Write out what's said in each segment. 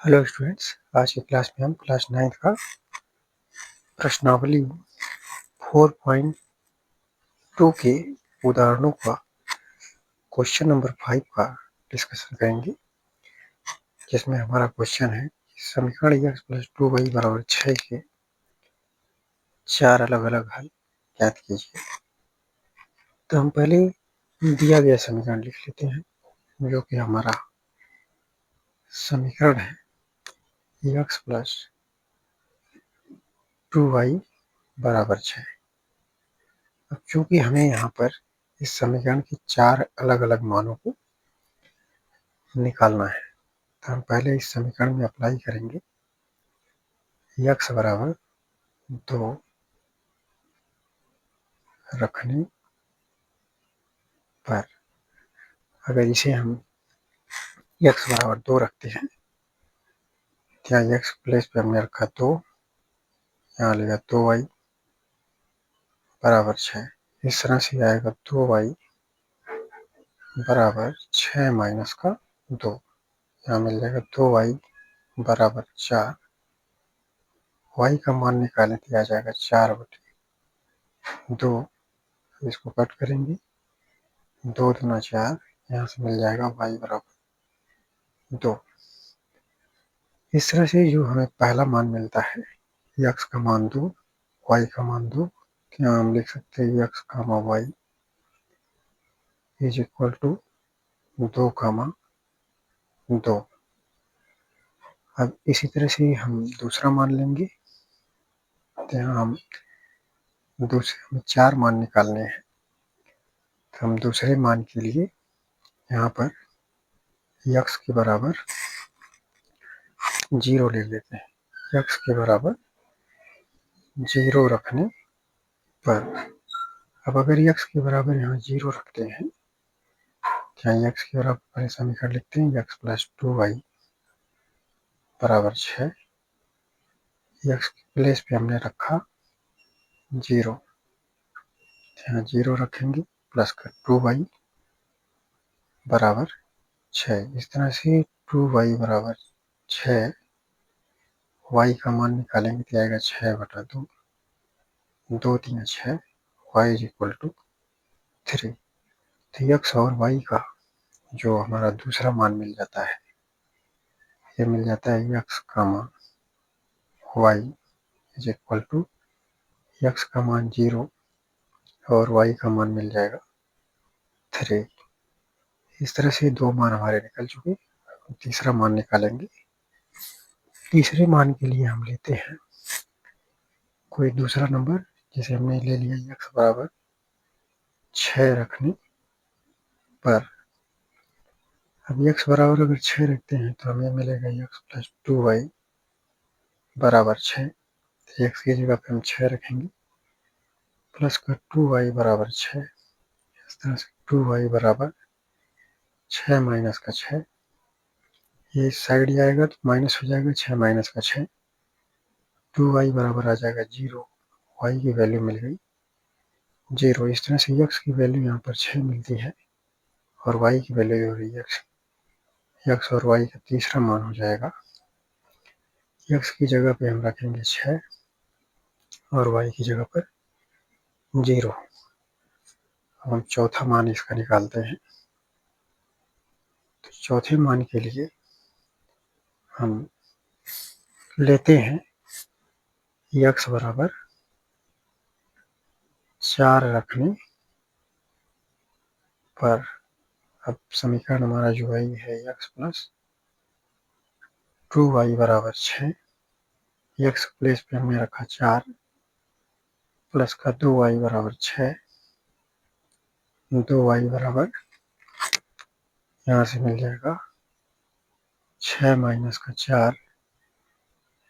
Hello students, आज की class में हम क्लास 9 का प्रश्नावली 4.2 के उदाहरणों का क्वेश्चन नंबर 5 का डिस्कशन करेंगे, जिसमें हमारा क्वेश्चन है समीकरण x + 2y = 6 के 4 अलग अलग हल ज्ञात कीजिए। तो हम पहले दिया गया समीकरण लिख लेते हैं, जो कि हमारा समीकरण है x + 2y = 6। अब चूंकि हमें यहाँ पर इस समीकरण के 4 अलग अलग मानों को निकालना है, तो हम पहले इस समीकरण में अप्लाई करेंगे x = 2 रखने पर। अगर इसे हम x = 2 रखते हैं, यहाँ x प्लेस पे हमने रखा 2, यहाँ लेगा 2y = 6। इस तरह से आएगा 2y = 6 माइनस का 2। यहाँ मिल जाएगा 2y = 4। y का मान निकालें तो आ जाएगा 4/2। इसको कट करेंगे, 2 दूना 4, यहाँ से मिल जाएगा y = 2। इस तरह से जो हमें पहला मान मिलता है x का मान 2, y का मान 2, यहाँ हम लिख सकते हैं x, y = 2, 2। अब इसी तरह से हम दूसरा मान लेंगे, तो यहाँ हम हमें 4 मान निकालने हैं। तो हम दूसरे मान के लिए यहाँ पर x के बराबर 0 ले लेते हैं। x के बराबर 0 रखने पर, अब अगर x के बराबर यहाँ 0 रखते हैं, यहाँ x के बराबर समीकरण लिखते हैं x + 2y = 6। x के प्लेस पे हमने रखा 0, यहाँ 0 रखेंगे, प्लस का 2y = 6। इस तरह से 2y = 6, y का मान निकालेंगे तो आएगा 6/2, 2 3 6, y = 3। तो x और y का जो हमारा दूसरा मान मिल जाता है, ये मिल जाता है x, y = x का मान 0 और y का मान मिल जाएगा 3। इस तरह से 2 मान हमारे निकल चुके। तीसरा मान निकालेंगे। तीसरे मान के लिए हम लेते हैं कोई दूसरा नंबर, जैसे हमने ले लिया x = 6 रखने पर। अब x बराबर अगर 6 रखते हैं तो हमें मिलेगा x + 2y = 6। तो x की जगह पे हम 6 रखेंगे, प्लस का 2y = 6। इस तरह से 2y = 6 माइनस का 6, ये इस साइड जाएगा तो माइनस हो जाएगा, 6 माइनस का 6, 2y बराबर आ जाएगा 0। y की वैल्यू मिल गई 0। इस तरह से x की वैल्यू यहाँ पर 6 मिलती है और y की वैल्यू हो रही है x और y का तीसरा मान हो जाएगा, x की जगह पे हम रखेंगे 6 और y की जगह पर 0। अब हम चौथा मान इसका निकालते हैं। तो चौथे मान के लिए हम लेते हैं x = 4 रखने पर। अब समीकरण हमारा जो है ये है x + 2y = 6। x प्लेस पे हमने रखा 4, प्लस का 2y = 6, 2y बराबर यहाँ से मिल जाएगा 6 माइनस का 4।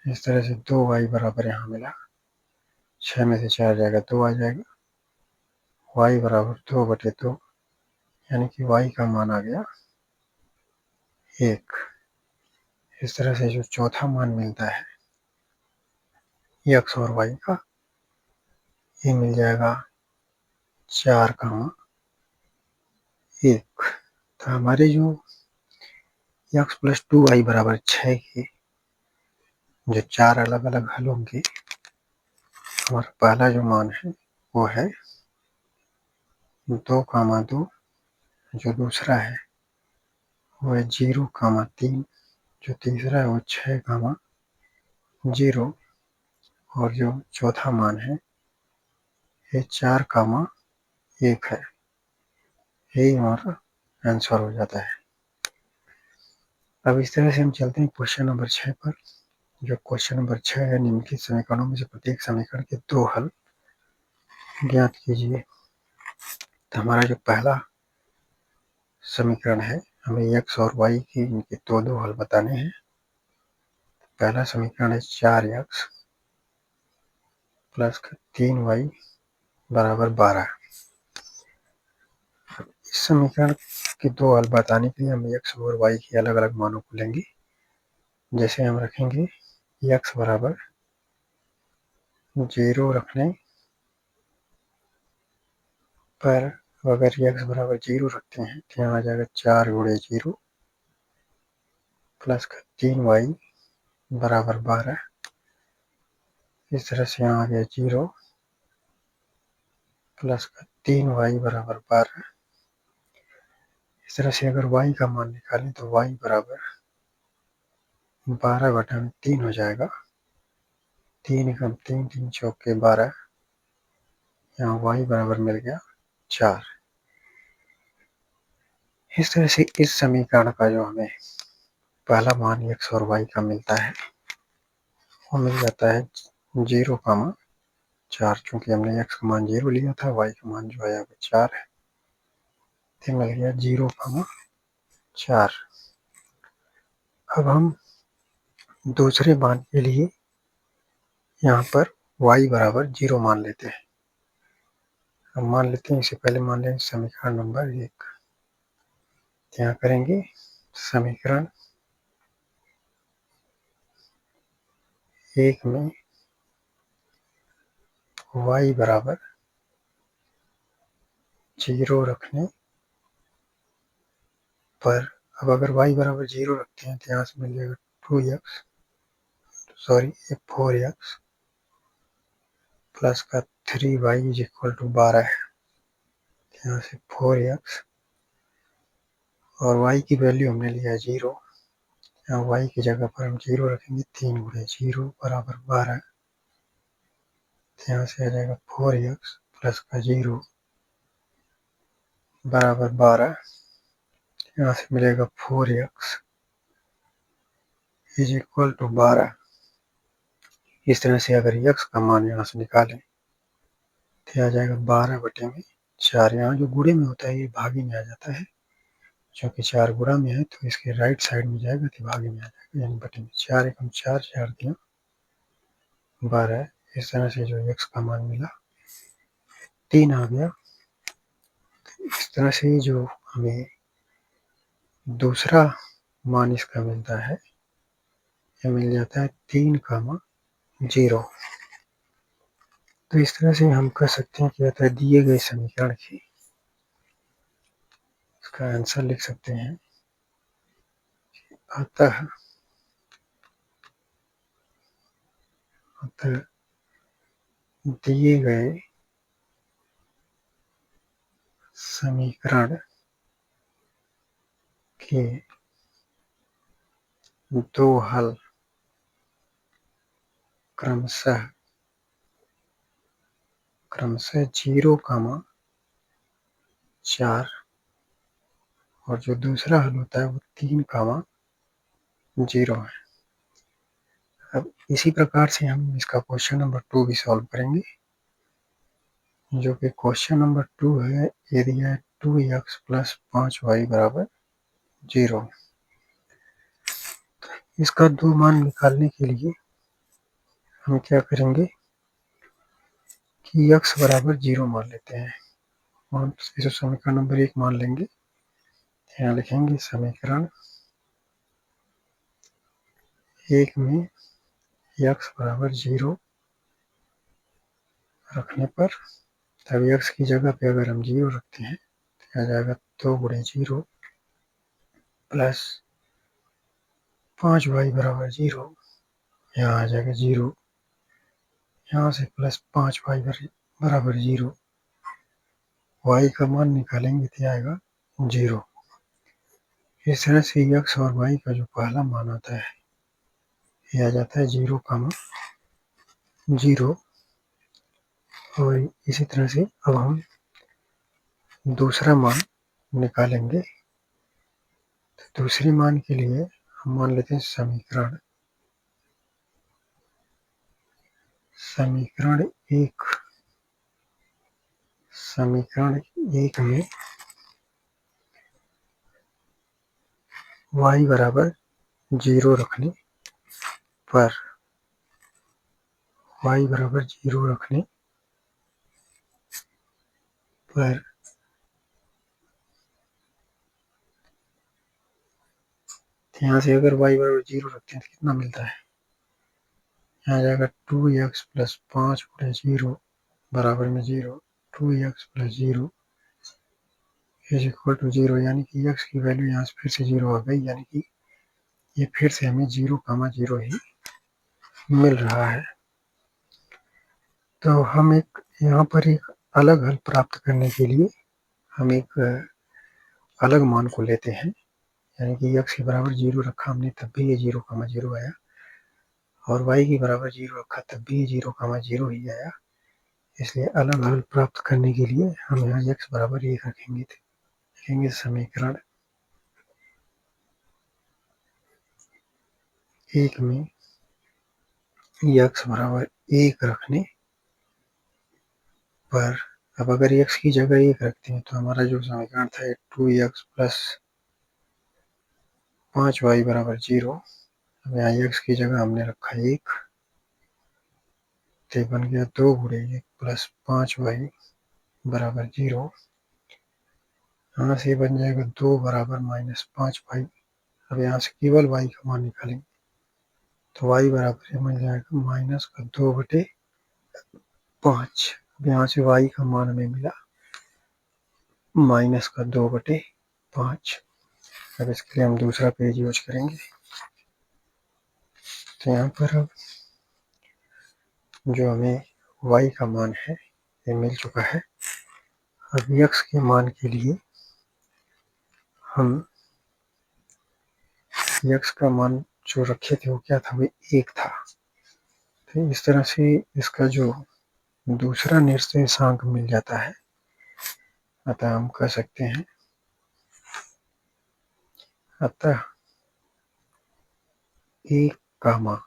इस तरह से 2y बराबर यहाँ मिला, 6 में से 4 जाएगा 2 आ जाएगा, y = 2/2, यानी कि y का मान आ गया 1। इस तरह से जो चौथा मान मिलता है x और y का, ये मिल जाएगा 4, 1। तो हमारे जो x + 2y = 6 के जो 4 अलग अलग हल होंगे, हमारा पहला जो मान है वो है 2,2, जो दूसरा है वो है 0,3, जो तीसरा है वो 6,0, और जो चौथा मान है ये 4,1 है। यही हमारा आंसर हो जाता है। अब इस तरह से हम चलते हैं क्वेश्चन नंबर 6 पर। जो क्वेश्चन नंबर 6 है, निम्नलिखित समीकरणों में से प्रत्येक समीकरण के 2 हल ज्ञात कीजिए। तो हमारा जो पहला समीकरण है, हमें x और y की इनके दो हल बताने हैं। पहला समीकरण है 4x प्लस 3y बराबर 12। इस समीकरण के 2 हल बताने के लिए हम x और y के अलग अलग मानों को लेंगे। जैसे हम रखेंगे x बराबर 0 रखने पर, अगर x बराबर 0 रखते हैं तो यहाँ आ जाएगा 4 गुणे 0 प्लस 3y बराबर 12। इस तरह से यहाँ आ गया 0 प्लस 3y बराबर 12। इस तरह से अगर y का मान निकालें तो y बराबर 12/3 हो जाएगा। 3 एकम 3, 3 चौके 12, यहाँ y बराबर मिल गया 4। इस तरह से इस समीकरण का जो हमें पहला मान x और y का मिलता है वो मिल जाता है 0,4। चूंकि हमने x का मान 0 लिया था, y का मान जो है 4 है, तो मिल गया 0,4। अब हम दूसरे मान के लिए यहाँ पर y बराबर 0 मान लेते हैं। अब मान लेते हैं, इससे पहले मान लेंगे समीकरण नंबर 1। यहाँ करेंगे समीकरण 1 में y बराबर 0 रखने पर, अब अगर y बराबर 0 रखते हैं तो यहाँ से मिल जाएगा 4x प्लस का 3y इज इक्वल टू 12 है। यहाँ से 4x और y की वैल्यू हमने लिया है 0। यहाँ y की जगह पर हम 0 रखेंगे। 3 गुणे 0 बराबर 12। तो यहाँ से आ जाएगा 4x प्लस का 0 बराबर 12। यहाँ से मिलेगा 4x इज इक्वल टू 12। इस तरह से अगर x का मान यहाँ से निकालें तो आ जाएगा 12/4। यहाँ जो गुणे में होता है ये भागे में आ जाता है, क्योंकि 4 गुणा में है तो इसके राइट साइड में जाएगा तो भागे में आ जाएगा, यानी बटे में। 4 एकम 4, 4 दिया 12। इस तरह से जो x का मान मिला 3 आ गया। इस तरह से जो हमें दूसरा मान इसका मिलता है, यह मिल जाता है 3,0। तो इस तरह से हम कह सकते हैं कि अतः दिए गए समीकरण की इसका आंसर लिख सकते हैं। अतः दिए गए समीकरण के 2 हल क्रमशः 0,4 और जो दूसरा हल होता है वो 3,0 है। अब इसी प्रकार से हम इसका क्वेश्चन नंबर 2 भी सॉल्व करेंगे, जो कि क्वेश्चन नंबर 2 है। ये दिया है 2x प्लस 5y बराबर 0। इसका 2 मान निकालने के लिए हम क्या करेंगे कि x बराबर 0 मान लेते हैं और इसे समीकरण नंबर 1 मान लेंगे। यहाँ लिखेंगे समीकरण 1 में x बराबर 0 रखने पर, तब x की जगह पे अगर हम 0 रखते हैं तो आ जाएगा 2 गुणे 0 प्लस 5y बराबर 0, यहाँ आ जाएगा 0, यहाँ से प्लस 5y बराबर 0, y का मान निकालेंगे तो आएगा 0। इस तरह से x और y का जो पहला मान आता है ये आ जाता है 0, 0। और इसी तरह से अब हम दूसरा मान निकालेंगे। तो दूसरे मान के लिए हम मान लेते हैं समीकरण एक में y बराबर 0 रखने पर यहाँ से अगर y बराबर 0 रखते हैं तो कितना मिलता है, यहाँ जाएगा 2x प्लस 5 बटे 0 बराबर में 0, 2x plus 0 is equal to 0, यानी कि x की वैल्यू यहाँ से फिर से 0 आ गई, यानी कि ये फिर से हमें 0, 0 ही मिल रहा है। तो हम एक यहाँ पर एक अलग हल प्राप्त करने के लिए हम एक अलग मान को लेते हैं, यानी कि x के बराबर 0 रखा हमने तब भी ये 0, 0 आया, और y के बराबर 0 रखा तब भी 0, 0 ही आया। इसलिए अलग हल प्राप्त करने के लिए हम यहाँ x बराबर 1 रखेंगे। लिखेंगे समीकरण एक में x बराबर 1 रखने पर, अब अगर x की जगह 1 रखते हैं तो हमारा जो समीकरण था 2x प्लस 5y बराबर 0, अब यहाँ x की जगह हमने रखा 1, तो बन गया 2 गुणे 1 प्लस 5y बराबर 0। यहाँ से बन जाएगा 2 बराबर माइनस 5y। अब यहाँ से केवल y का मान निकालेंगे तो y बराबर मिल जाएगा माइनस का 2 बटे 5। अब यहाँ से y का मान हमें मिला माइनस का 2 बटे 5। अब इसके लिए हम दूसरा पेज यूज करेंगे। तो यहाँ पर अब जो हमें y का मान है ये मिल चुका है। अब x के मान के लिए हम x का मान जो रखे थे वो क्या था, वो 1 था। तो इस तरह से इसका जो दूसरा निर्देशांक मिल जाता है। अतः हम कह सकते हैं अतः 1 कामा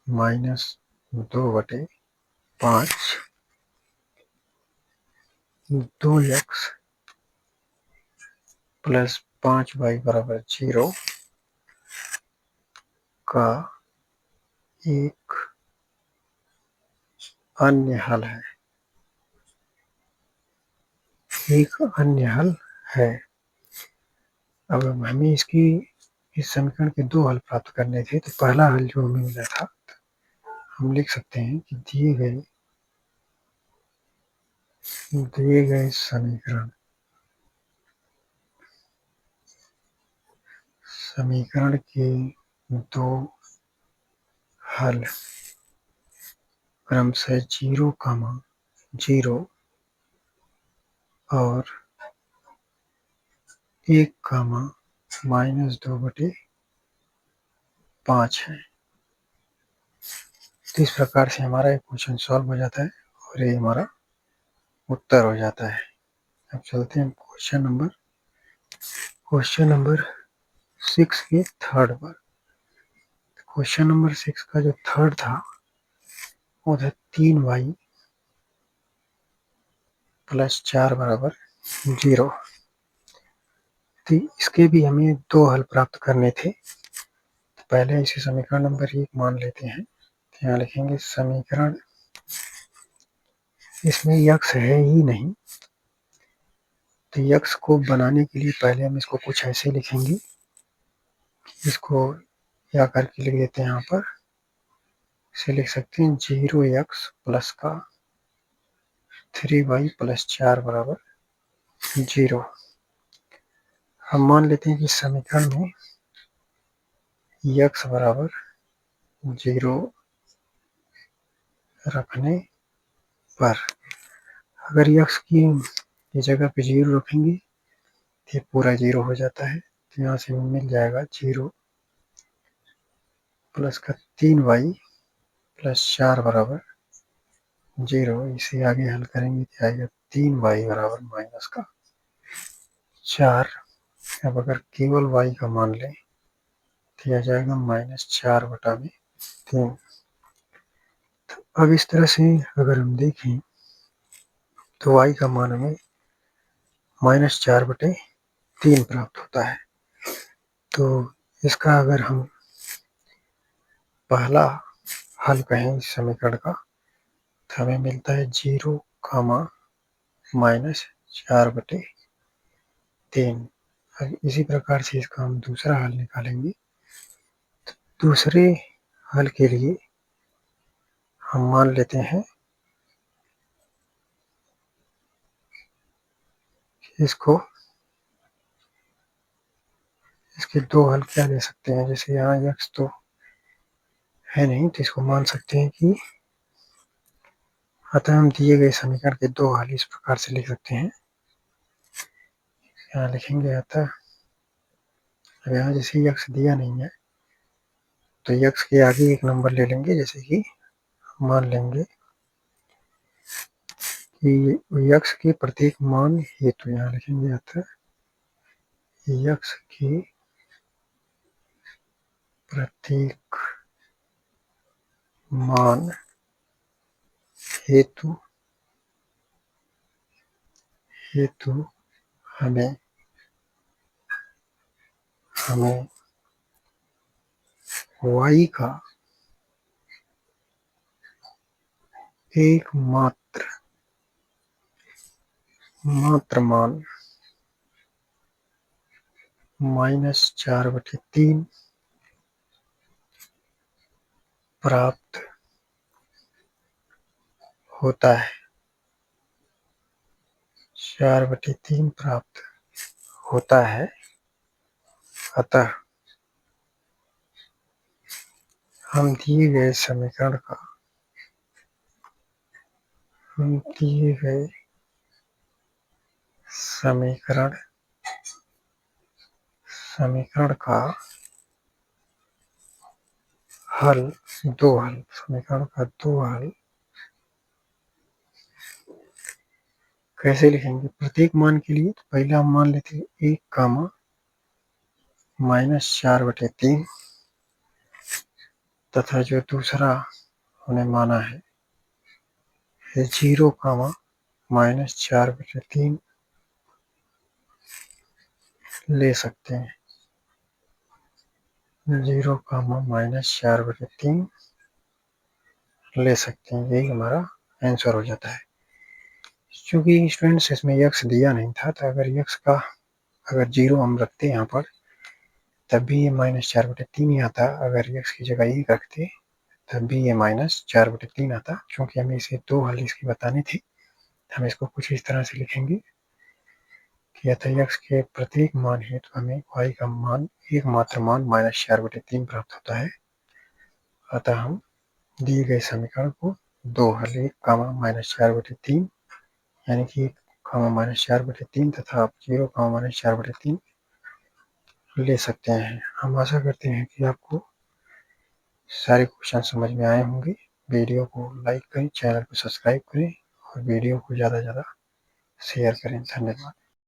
माइनस 2 बटे 5 2x प्लस 5y बराबर 0 का एक अन्य हल है। अब हमें इस समीकरण के 2 हल प्राप्त करने थे। तो पहला हल जो हमें मिला था हम लिख सकते हैं कि दिए गए समीकरण के 2 हल क्रमशः 0, 0 और 1 कामा माइनस 2 बटे 5 है। तो इस प्रकार से हमारा एक क्वेश्चन सॉल्व हो जाता है और ये हमारा उत्तर हो जाता है। अब चलते हैं क्वेश्चन नंबर 6 के थर्ड पर। क्वेश्चन नंबर 6 का जो थर्ड था वो था 3y प्लस 4 बराबर 0। तो इसके भी हमें 2 हल प्राप्त करने थे। तो पहले इसे समीकरण नंबर 1 मान लेते हैं। तो यहाँ लिखेंगे समीकरण, इसमें x है ही नहीं, तो x को बनाने के लिए पहले हम इसको कुछ ऐसे लिखेंगे। इसको या करके लिख देते हैं। यहाँ पर इसे लिख सकते हैं 0x प्लस का 3y प्लस 4 बराबर 0। हम मान लेते हैं कि समीकरण में x बराबर 0 रखने पर अगर x की जगह पे 0 रखेंगे तो ये पूरा 0 हो जाता है, तो यहाँ से मिल जाएगा 0 प्लस का 3y प्लस 4 बराबर 0। इसे आगे हल करेंगे तो आएगा 3y बराबर माइनस का 4। अब अगर केवल y का मान लें तो आ जाएगा -4/3। अब इस तरह से अगर हम देखें तो y का मान हमें -4/3 प्राप्त होता है। तो इसका अगर हम पहला हल कहें इस समीकरण का तो हमें मिलता है 0, -4/3। अब इसी प्रकार से इसका हम दूसरा हल निकालेंगे। तो दूसरे हल के लिए हम मान लेते हैं इसको, इसके दो हल क्या ले सकते हैं, जैसे यहाँ x तो है नहीं तो इसको मान सकते हैं कि अतः हम दिए गए समीकरण के दो हल इस प्रकार से लिख सकते हैं। यहाँ लिखेंगे अतः, अब यहाँ जैसे x दिया नहीं है तो x के आगे एक नंबर ले लेंगे, जैसे कि मान लेंगे कि x के प्रत्येक मान हेतु यहाँ लिखेंगे अतः x के प्रत्येक मान हेतु हमें y का एकमात्र मान -4/3 प्राप्त होता है। 4/3 प्राप्त होता है। अतः हम दिए गए समीकरण का समीकरण का दो हल कैसे लिखेंगे। प्रत्येक मान के लिए तो पहले हम मान लेते हैं 1, -4/3 तथा जो दूसरा हमने माना है 0, -4/3 ले सकते हैं। 0, -4/3 ले सकते हैं, यही हमारा आंसर हो जाता है। क्योंकि स्टूडेंट्स इसमें x दिया नहीं था तो अगर x का 0 हम रखते यहाँ पर तब भी ये -4/3 ही आता। अगर x की जगह 1 रखते तब भी ये -4/3 आता। क्योंकि हमें इसे दो हल इसके बताने थे, हम इसको कुछ इस तरह से लिखेंगे कि अतः x के प्रत्येक मान हेतु हमें y का मान एकमात्र मान -4/3 प्राप्त होता है। अतः हम दिए गए समीकरण को दो हल 1, -4/3 यानी कि 1, -4/3 तथा 0, -4/3 ले सकते हैं। हम आशा करते हैं कि आपको सारे क्वेश्चन समझ में आए होंगे। वीडियो को लाइक करें, चैनल को सब्सक्राइब करें और वीडियो को ज़्यादा से ज़्यादा शेयर करें। धन्यवाद।